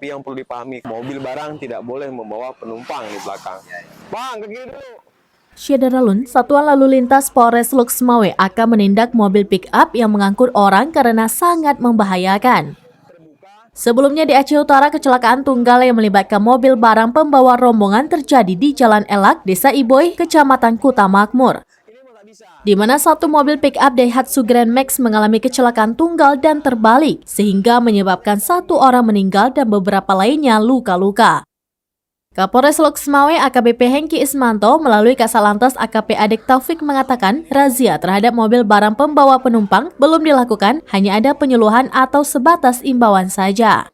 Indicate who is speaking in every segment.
Speaker 1: Tapi yang perlu dipahami, mobil barang tidak boleh membawa penumpang di belakang. Bang, ke kiri dulu.
Speaker 2: Syadaralun, Satuan Lalu Lintas Polres Loksmawe akan menindak mobil pick-up yang mengangkut orang karena sangat membahayakan. Sebelumnya di Aceh Utara, kecelakaan tunggal yang melibatkan mobil barang pembawa rombongan terjadi di Jalan Elak, Desa Iboy, Kecamatan Kuta Makmur, di mana satu mobil pick-up Daihatsu Grand Max mengalami kecelakaan tunggal dan terbalik, sehingga menyebabkan satu orang meninggal dan beberapa lainnya luka-luka. Kapolres Loksmawe AKBP Hengki Ismanto melalui Kasalantas AKP Adek Taufik mengatakan razia terhadap mobil barang pembawa penumpang belum dilakukan, hanya ada penyuluhan atau sebatas imbauan saja.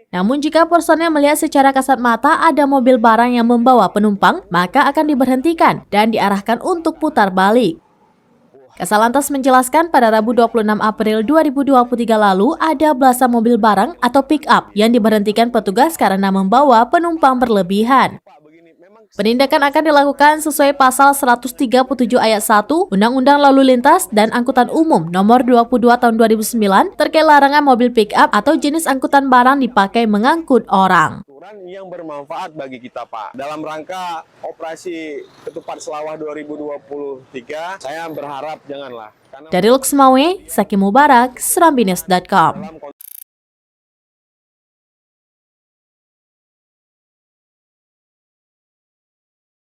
Speaker 2: Namun jika personel melihat secara kasat mata ada mobil barang yang membawa penumpang, maka akan diberhentikan dan diarahkan untuk putar balik. Kasalantas menjelaskan pada Rabu 26 April 2023 lalu ada belasan mobil barang atau pick-up yang diberhentikan petugas karena membawa penumpang berlebihan. Penindakan akan dilakukan sesuai pasal 137 ayat 1 Undang-Undang Lalu Lintas dan Angkutan Umum nomor 22 tahun 2009 terkait larangan mobil pick-up atau jenis angkutan barang dipakai mengangkut orang.
Speaker 1: Yang bermanfaat bagi kita, Pak. Dalam rangka operasi Ketupat Selawah 2023, saya berharap janganlah.
Speaker 2: Dari Loksmawe, Saki Mubarak, serambinews.com.